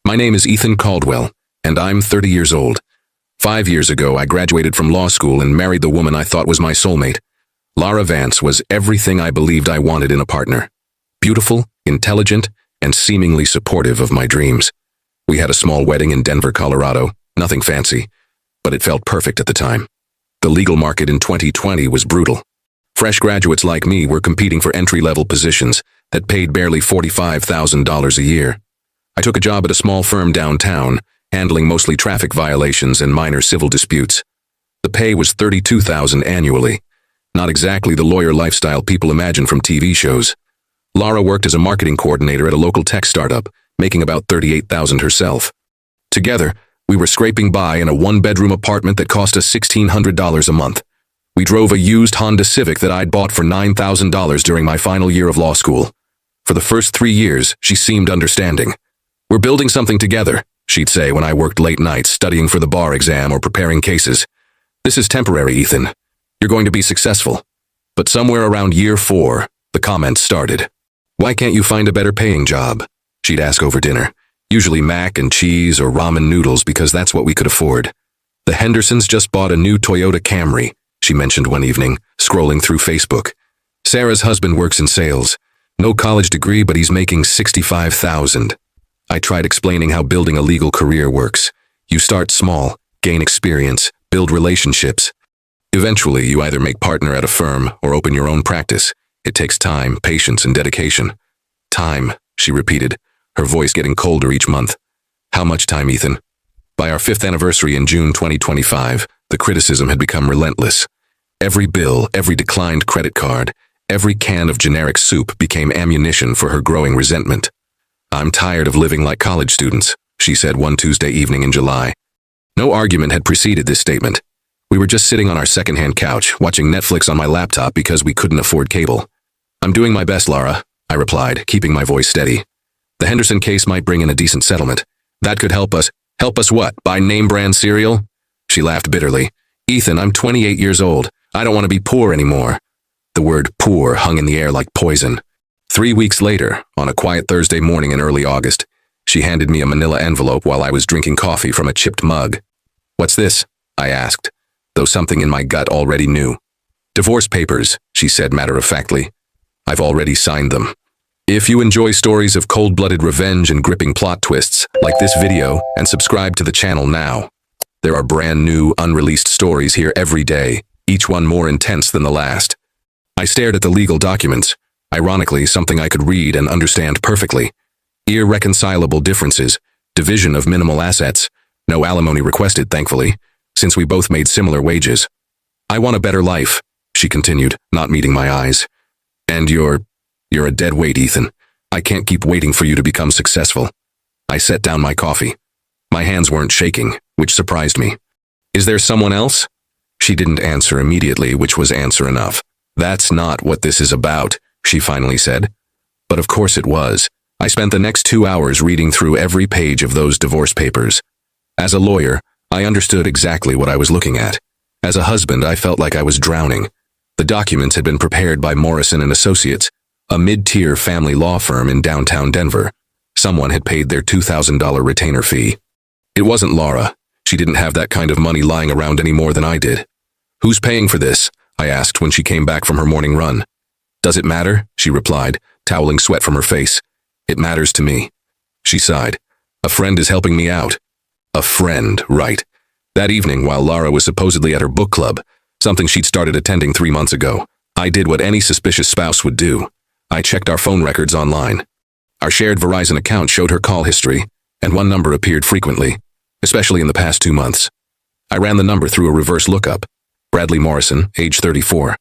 My name is Ethan Caldwell, and I'm 30 years old. 5 years ago, I graduated from law school and married the woman I thought was my soulmate. Lara Vance was everything I believed I wanted in a partner. Beautiful, intelligent, and seemingly supportive of my dreams. We had a small wedding in Denver, Colorado, nothing fancy, but it felt perfect at the time. The legal market in 2020 was brutal. Fresh graduates like me were competing for entry-level positions that paid barely $45,000 a year. I took a job at a small firm downtown, handling mostly traffic violations and minor civil disputes. The pay was $32,000 annually. Not exactly the lawyer lifestyle people imagine from TV shows. Lara worked as a marketing coordinator at a local tech startup, making about $38,000 herself. Together, we were scraping by in a one-bedroom apartment that cost us $1,600 a month. We drove a used Honda Civic that I'd bought for $9,000 during my final year of law school. For the first 3 years, she seemed understanding. "We're building something together," she'd say when I worked late nights studying for the bar exam or preparing cases. "This is temporary, Ethan. You're going to be successful." But somewhere around year 4, the comments started. "Why can't you find a better paying job?" she'd ask over dinner. Usually mac and cheese or ramen noodles because that's what we could afford. "The Hendersons just bought a new Toyota Camry," she mentioned one evening, scrolling through Facebook. "Sarah's husband works in sales. No college degree, but he's making $65,000. I tried explaining how building a legal career works. You start small, gain experience, build relationships. Eventually, you either make partner at a firm or open your own practice. It takes time, patience, and dedication." "Time," she repeated, her voice getting colder each month. "How much time, Ethan?" By our 5th anniversary in June 2025, the criticism had become relentless. Every bill, every declined credit card, every can of generic soup became ammunition for her growing resentment. "I'm tired of living like college students," she said one Tuesday evening in July. No argument had preceded this statement. We were just sitting on our secondhand couch, watching Netflix on my laptop because we couldn't afford cable. "I'm doing my best, Lara," I replied, keeping my voice steady. "The Henderson case might bring in a decent settlement. That could help us." "Help us what? Buy name-brand cereal?" She laughed bitterly. "Ethan, I'm 28 years old. I don't want to be poor anymore." The word poor hung in the air like poison. 3 weeks later, on a quiet Thursday morning in early August, she handed me a manila envelope while I was drinking coffee from a chipped mug. "What's this?" I asked, though something in my gut already knew. "Divorce papers," she said matter-of-factly. "I've already signed them. If you enjoy stories of cold-blooded revenge and gripping plot twists, like this video and subscribe to the channel now. There are brand new, unreleased stories here every day, each one more intense than the last." I stared at the legal documents, ironically something I could read and understand perfectly. Irreconcilable differences, division of minimal assets, no alimony requested, thankfully, since we both made similar wages. "I want a better life," she continued, not meeting my eyes. "And you're a dead weight, Ethan. I can't keep waiting for you to become successful." I set down my coffee. My hands weren't shaking, which surprised me. "Is there someone else?" She didn't answer immediately, which was answer enough. "That's not what this is about," she finally said. But of course it was. I spent the next 2 hours reading through every page of those divorce papers. As a lawyer, I understood exactly what I was looking at. As a husband, I felt like I was drowning. The documents had been prepared by Morrison and Associates, a mid-tier family law firm in downtown Denver. Someone had paid their $2,000 retainer fee. It wasn't Lara. She didn't have that kind of money lying around any more than I did. "Who's paying for this?" I asked when she came back from her morning run. "Does it matter?" she replied, toweling sweat from her face. "It matters to me." She sighed. "A friend is helping me out." A friend, right. That evening, while Lara was supposedly at her book club, something she'd started attending 3 months ago, I did what any suspicious spouse would do. I checked our phone records online. Our shared Verizon account showed her call history, and one number appeared frequently, especially in the past 2 months. I ran the number through a reverse lookup. Bradley Morrison, age 34.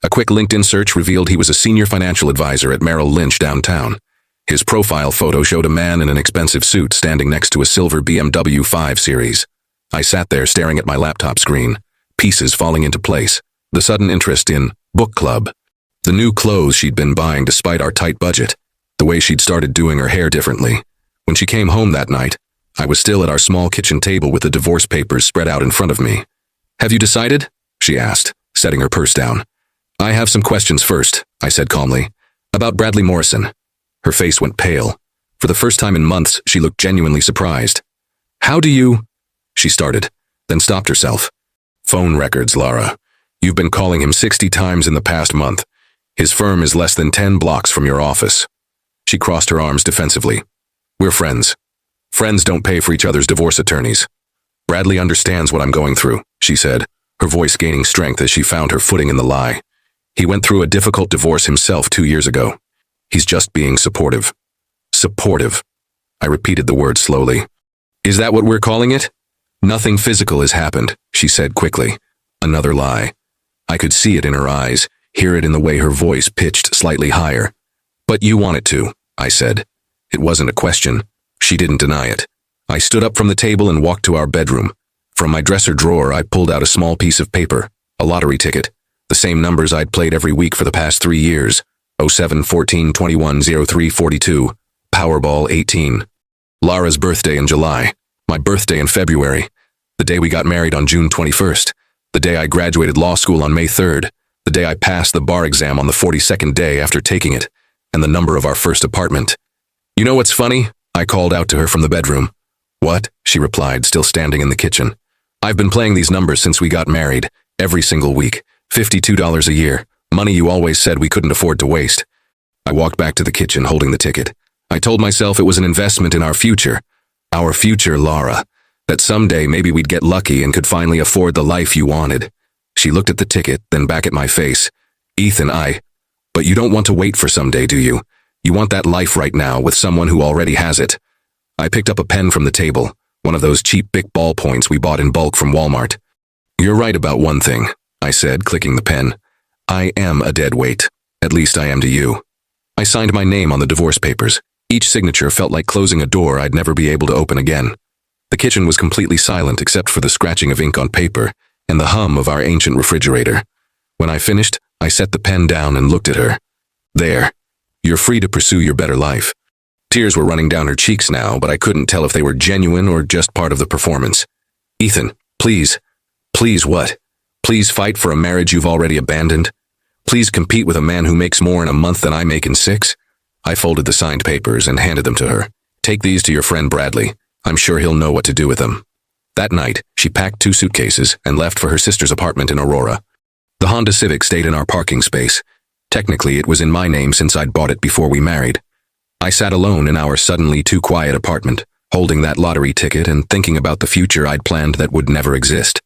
A quick LinkedIn search revealed he was a senior financial advisor at Merrill Lynch downtown. His profile photo showed a man in an expensive suit standing next to a silver BMW 5 Series. I sat there staring at my laptop screen, pieces falling into place. The sudden interest in book club. The new clothes she'd been buying despite our tight budget. The way she'd started doing her hair differently. When she came home that night, I was still at our small kitchen table with the divorce papers spread out in front of me. "Have you decided?" she asked, setting her purse down. "I have some questions first," I said calmly. "About Bradley Morrison." Her face went pale. For the first time in months, she looked genuinely surprised. "How do you—" she started, then stopped herself. "Phone records, Lara. You've been calling him 60 times in the past month. His firm is less than 10 blocks from your office." She crossed her arms defensively. "We're friends. Friends don't pay for each other's divorce attorneys. Bradley understands what I'm going through," she said, her voice gaining strength as she found her footing in the lie. "He went through a difficult divorce himself 2 years ago. He's just being supportive." Supportive. I repeated the word slowly. "Is that what we're calling it?" "Nothing physical has happened," she said quickly. Another lie. I could see it in her eyes, hear it in the way her voice pitched slightly higher. "But you want it to," I said. It wasn't a question. She didn't deny it. I stood up from the table and walked to our bedroom. From my dresser drawer, I pulled out a small piece of paper, a lottery ticket, the same numbers I'd played every week for the past 3 years. 07, 14, 21, 03, 42. Powerball 18. Lara's birthday in July. My birthday in February. The day we got married on June 21st. The day I graduated law school on May 3rd. The day I passed the bar exam on the 42nd day after taking it. And the number of our first apartment. "You know what's funny?" I called out to her from the bedroom. "What?" she replied, still standing in the kitchen. "I've been playing these numbers since we got married. Every single week. $52 a year. Money you always said we couldn't afford to waste." I walked back to the kitchen holding the ticket. I told myself it was an investment in our future. Our future, Lara. That someday maybe we'd get lucky and could finally afford the life you wanted. She looked at the ticket, then back at my face. "Ethan, But you don't want to wait for someday, do you? You want that life right now with someone who already has it." I picked up a pen from the table, one of those cheap Bic ballpoints we bought in bulk from Walmart. "You're right about one thing," I said, clicking the pen. "I am a dead weight. At least I am to you." I signed my name on the divorce papers. Each signature felt like closing a door I'd never be able to open again. The kitchen was completely silent except for the scratching of ink on paper and the hum of our ancient refrigerator. When I finished, I set the pen down and looked at her. "There. You're free to pursue your better life." Tears were running down her cheeks now, but I couldn't tell if they were genuine or just part of the performance. "Ethan, please." "Please what? Please fight for a marriage you've already abandoned? Please compete with a man who makes more in a month than I make in 6? I folded the signed papers and handed them to her. "Take these to your friend Bradley. I'm sure he'll know what to do with them." That night, she packed 2 suitcases and left for her sister's apartment in Aurora. The Honda Civic stayed in our parking space. Technically, it was in my name since I'd bought it before we married. I sat alone in our suddenly too quiet apartment, holding that lottery ticket and thinking about the future I'd planned that would never exist.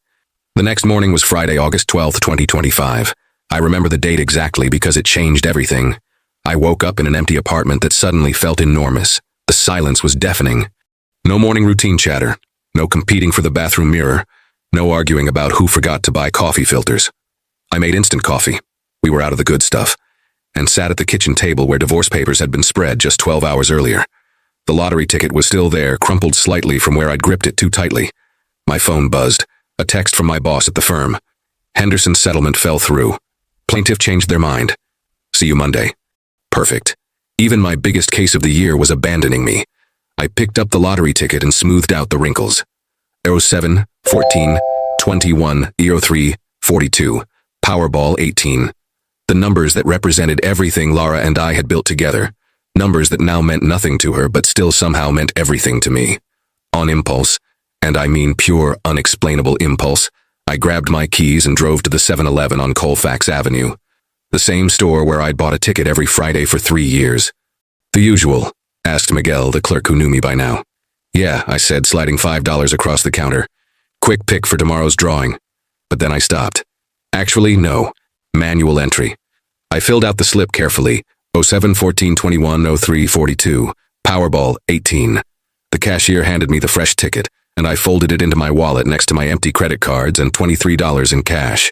The next morning was Friday, August 12th, 2025. I remember the date exactly because it changed everything. I woke up in an empty apartment that suddenly felt enormous. The silence was deafening. No morning routine chatter. No competing for the bathroom mirror. No arguing about who forgot to buy coffee filters. I made instant coffee. We were out of the good stuff. And sat at the kitchen table where divorce papers had been spread just 12 hours earlier. The lottery ticket was still there, crumpled slightly from where I'd gripped it too tightly. My phone buzzed. A text from my boss at the firm. Henderson's settlement fell through. Plaintiff changed their mind. See you Monday. Perfect. Even my biggest case of the year was abandoning me. I picked up the lottery ticket and smoothed out the wrinkles. 07, 14, 21, 03, 42. Powerball 18. The numbers that represented everything Lara and I had built together. Numbers that now meant nothing to her but still somehow meant everything to me. On impulse, and I mean pure, unexplainable impulse, I grabbed my keys and drove to the 7-Eleven on Colfax Avenue. The same store where I'd bought a ticket every Friday for 3 years. "The usual?" asked Miguel, the clerk who knew me by now. "Yeah," I said, sliding $5 across the counter. "Quick pick for tomorrow's drawing." But then I stopped. Actually, no. Manual entry. I filled out the slip carefully. 07, 14, 21, 03, 42. Powerball 18. The cashier handed me the fresh ticket, and I folded it into my wallet next to my empty credit cards and $23 in cash.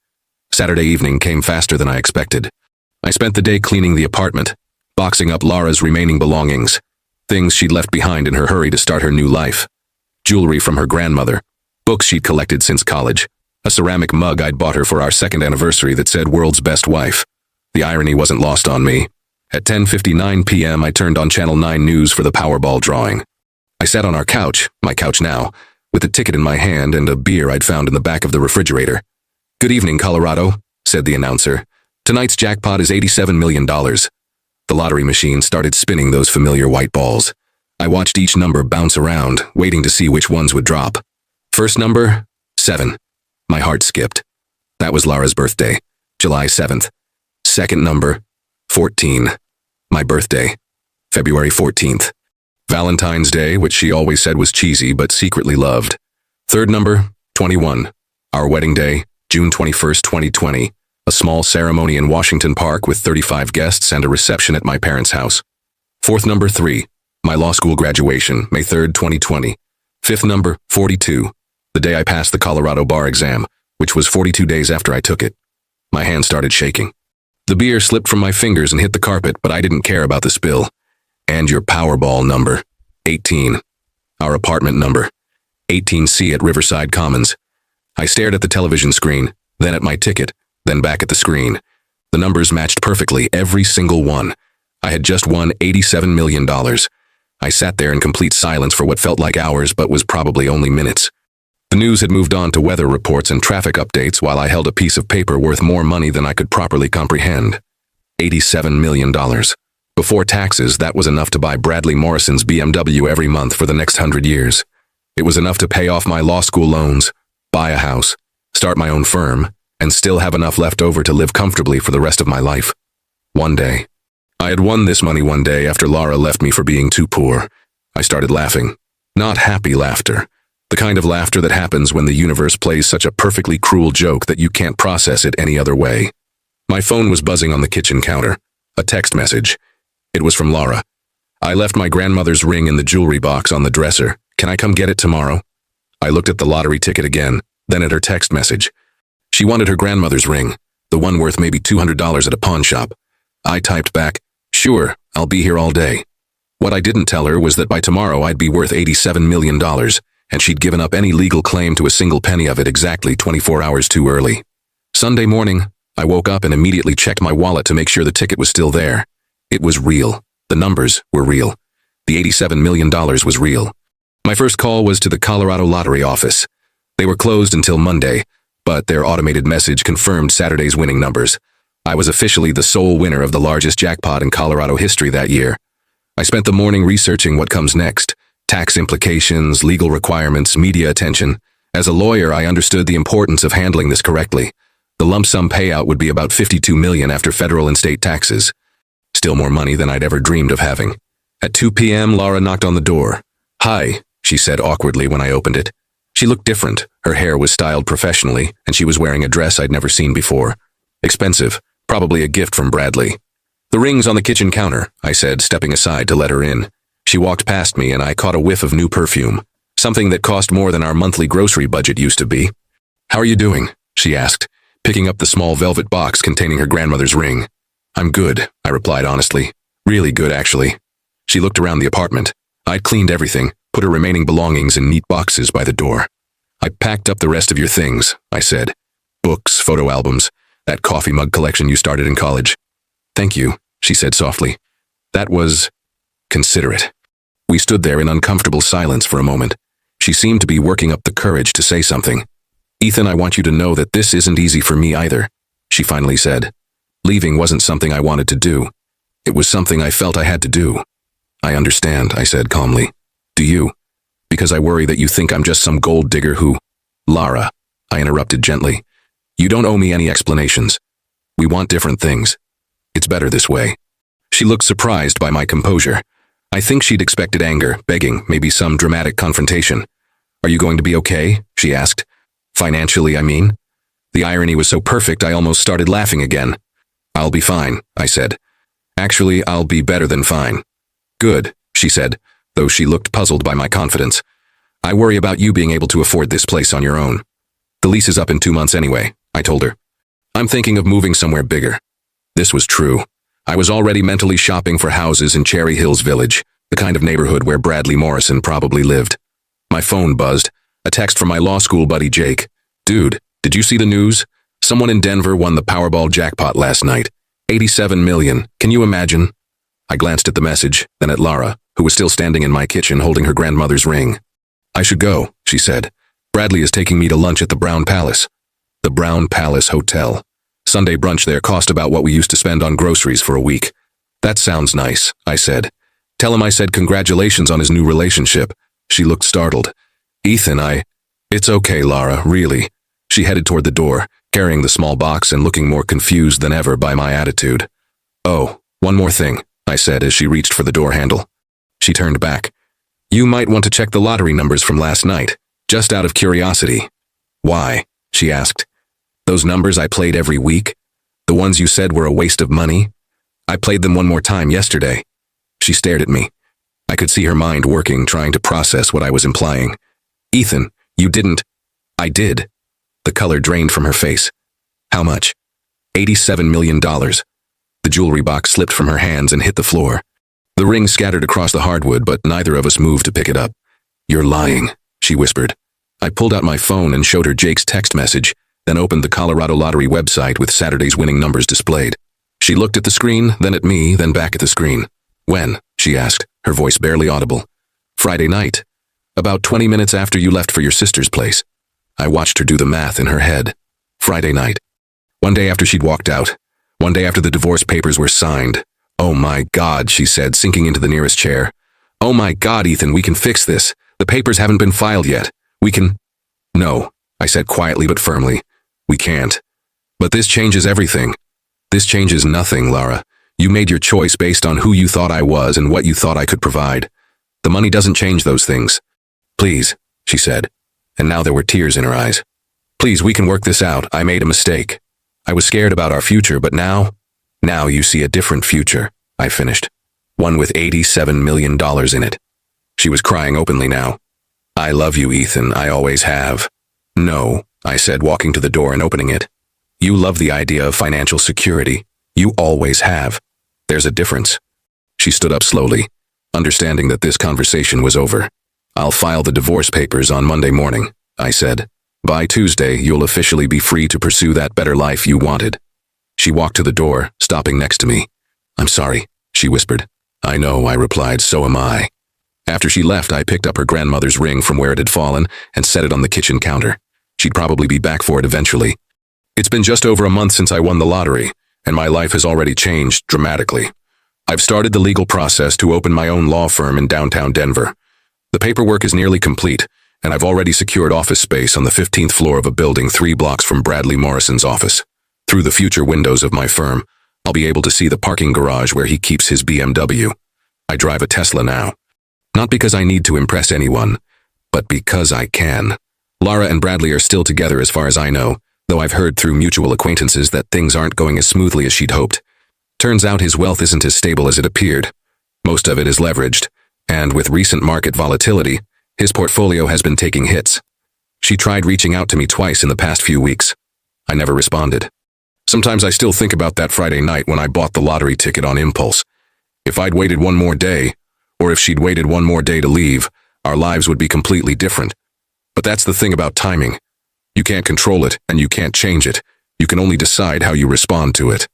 Saturday evening came faster than I expected. I spent the day cleaning the apartment, boxing up Lara's remaining belongings, things she'd left behind in her hurry to start her new life. Jewelry from her grandmother, books she'd collected since college, a ceramic mug I'd bought her for our 2nd anniversary that said "World's Best Wife." The irony wasn't lost on me. At 10:59 p.m., I turned on Channel 9 News for the Powerball drawing. I sat on our couch, my couch now, with a ticket in my hand and a beer I'd found in the back of the refrigerator. "Good evening, Colorado," said the announcer. "Tonight's jackpot is $87 million. The lottery machine started spinning those familiar white balls. I watched each number bounce around, waiting to see which ones would drop. First number, 7. My heart skipped. That was Lara's birthday, July 7th. Second number, 14. My birthday, February 14th. Valentine's Day, which she always said was cheesy but secretly loved. Third number, 21. Our wedding day, June 21st, 2020. A small ceremony in Washington Park with 35 guests and a reception at my parents' house. Fourth number, 3. My law school graduation, May 3rd, 2020. Fifth number, 42. The day I passed the Colorado bar exam, which was 42 days after I took it. My hand started shaking. The beer slipped from my fingers and hit the carpet, but I didn't care about the spill. And your Powerball number, 18. Our apartment number, 18C at Riverside Commons. I stared at the television screen, then at my ticket, then back at the screen. The numbers matched perfectly, every single one. I had just won $87 million. I sat there in complete silence for what felt like hours, but was probably only minutes. The news had moved on to weather reports and traffic updates while I held a piece of paper worth more money than I could properly comprehend. $87 million. Before taxes, that was enough to buy Bradley Morrison's BMW every month for the next 100 years. It was enough to pay off my law school loans, buy a house, start my own firm, and still have enough left over to live comfortably for the rest of my life. One day. I had won this money one day after Lara left me for being too poor. I started laughing. Not happy laughter. The kind of laughter that happens when the universe plays such a perfectly cruel joke that you can't process it any other way. My phone was buzzing on the kitchen counter. A text message. It was from Lara. I left my grandmother's ring in the jewelry box on the dresser. Can I come get it tomorrow? I looked at the lottery ticket again, then at her text message. She wanted her grandmother's ring, the one worth maybe $200 at a pawn shop. I typed back, "Sure, I'll be here all day." What I didn't tell her was that by tomorrow I'd be worth $87 million, and she'd given up any legal claim to a single penny of it exactly 24 hours too early. Sunday morning, I woke up and immediately checked my wallet to make sure the ticket was still there. It was real. The numbers were real. The $87 million was real. My first call was to the Colorado Lottery office. They were closed until Monday, but their automated message confirmed Saturday's winning numbers. I was officially the sole winner of the largest jackpot in Colorado history that year. I spent the morning researching what comes next. Tax implications, legal requirements, media attention. As a lawyer, I understood the importance of handling this correctly. The lump sum payout would be about $52 million after federal and state taxes. Still more money than I'd ever dreamed of having. At 2 p.m., Lara knocked on the door. "Hi," she said awkwardly when I opened it. She looked different. Her hair was styled professionally, and she was wearing a dress I'd never seen before. Expensive, probably a gift from Bradley. "The ring's on the kitchen counter," I said, stepping aside to let her in. She walked past me and I caught a whiff of new perfume, something that cost more than our monthly grocery budget used to be. "How are you doing?" she asked, picking up the small velvet box containing her grandmother's ring. "I'm good," I replied honestly. "Really good, actually." She looked around the apartment. I'd cleaned everything, put her remaining belongings in neat boxes by the door. "I packed up the rest of your things," I said. "Books, photo albums, that coffee mug collection you started in college." "Thank you," she said softly. "That was considerate." We stood there in uncomfortable silence for a moment. She seemed to be working up the courage to say something. "Ethan, I want you to know that this isn't easy for me either," she finally said. "Leaving wasn't something I wanted to do. It was something I felt I had to do." "I understand," I said calmly. "Do you? Because I worry that you think I'm just some gold digger who—" "Lara," I interrupted gently. "You don't owe me any explanations. We want different things. It's better this way." She looked surprised by my composure. I think she'd expected anger, begging, maybe some dramatic confrontation. "Are you going to be okay?" she asked. "Financially, I mean?" The irony was so perfect I almost started laughing again. "I'll be fine," I said. "Actually, I'll be better than fine." "Good," she said, though she looked puzzled by my confidence. "I worry about you being able to afford this place on your own." "The lease is up in 2 months anyway," I told her. "I'm thinking of moving somewhere bigger." This was true. I was already mentally shopping for houses in Cherry Hills Village, the kind of neighborhood where Bradley Morrison probably lived. My phone buzzed. A text from my law school buddy Jake. "Dude, did you see the news? Someone in Denver won the Powerball jackpot last night. $87 million. Can you imagine?" I glanced at the message, then at Lara, who was still standing in my kitchen holding her grandmother's ring. "I should go," she said. "Bradley is taking me to lunch at the Brown Palace." The Brown Palace Hotel. Sunday brunch there cost about what we used to spend on groceries for a week. "That sounds nice," I said. Tell him I said congratulations on his new relationship. She looked startled. Ethan, It's okay, Lara, really. She headed toward the door, carrying the small box and looking more confused than ever by my attitude. Oh, one more thing, I said as she reached for the door handle. She turned back. You might want to check the lottery numbers from last night, just out of curiosity. Why? She asked. Those numbers I played every week? The ones you said were a waste of money? I played them one more time yesterday. She stared at me. I could see her mind working, trying to process what I was implying. Ethan, you didn't. I did. The color drained from her face. How much? $87 million. The jewelry box slipped from her hands and hit the floor. The ring scattered across the hardwood, but neither of us moved to pick it up. You're lying, she whispered. I pulled out my phone and showed her Jake's text message, then opened the Colorado Lottery website with Saturday's winning numbers displayed. She looked at the screen, then at me, then back at the screen. When? She asked, her voice barely audible. Friday night. About 20 minutes after you left for your sister's place. I watched her do the math in her head. Friday night. One day after she'd walked out. One day after the divorce papers were signed. Oh my God, she said, sinking into the nearest chair. Oh my God, Ethan, we can fix this. The papers haven't been filed yet. We can... No, I said quietly but firmly. We can't. But this changes everything. This changes nothing, Lara. You made your choice based on who you thought I was and what you thought I could provide. The money doesn't change those things. Please, she said, and now there were tears in her eyes. Please, we can work this out. I made a mistake. I was scared about our future, but now you see a different future, I finished. One with $87 million in it. She was crying openly now. I love you, Ethan. I always have. No, I said, walking to the door and opening it. You love the idea of financial security. You always have. There's a difference. She stood up slowly, understanding that this conversation was over. I'll file the divorce papers on Monday morning, I said. By Tuesday, you'll officially be free to pursue that better life you wanted. She walked to the door, stopping next to me. I'm sorry, she whispered. I know, I replied, so am I. After she left, I picked up her grandmother's ring from where it had fallen and set it on the kitchen counter. She'd probably be back for it eventually. It's been just over a month since I won the lottery, and my life has already changed dramatically. I've started the legal process to open my own law firm in downtown Denver. The paperwork is nearly complete, and I've already secured office space on the 15th floor of a building 3 blocks from Bradley Morrison's office. Through the future windows of my firm, I'll be able to see the parking garage where he keeps his BMW. I drive a Tesla now. Not because I need to impress anyone, but because I can. Lara and Bradley are still together as far as I know, though I've heard through mutual acquaintances that things aren't going as smoothly as she'd hoped. Turns out his wealth isn't as stable as it appeared. Most of it is leveraged, and with recent market volatility, his portfolio has been taking hits. She tried reaching out to me twice in the past few weeks. I never responded. Sometimes I still think about that Friday night when I bought the lottery ticket on impulse. If I'd waited one more day, or if she'd waited one more day to leave, our lives would be completely different. But that's the thing about timing. You can't control it, and you can't change it. You can only decide how you respond to it.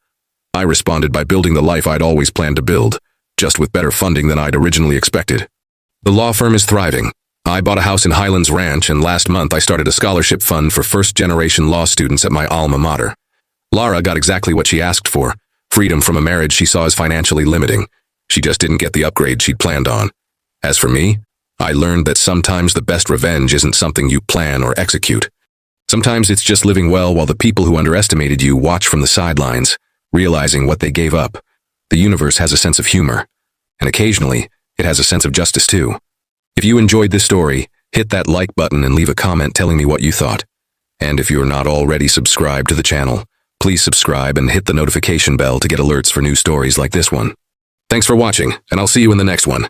I responded by building the life I'd always planned to build, just with better funding than I'd originally expected. The law firm is thriving. I bought a house in Highlands Ranch, and last month I started a scholarship fund for first-generation law students at my alma mater. Lara got exactly what she asked for, freedom from a marriage she saw as financially limiting. She just didn't get the upgrade she'd planned on. As for me, I learned that sometimes the best revenge isn't something you plan or execute. Sometimes it's just living well while the people who underestimated you watch from the sidelines, realizing what they gave up. The universe has a sense of humor, and occasionally, it has a sense of justice too. If you enjoyed this story, hit that like button and leave a comment telling me what you thought. And if you're not already subscribed to the channel, please subscribe and hit the notification bell to get alerts for new stories like this one. Thanks for watching, and I'll see you in the next one.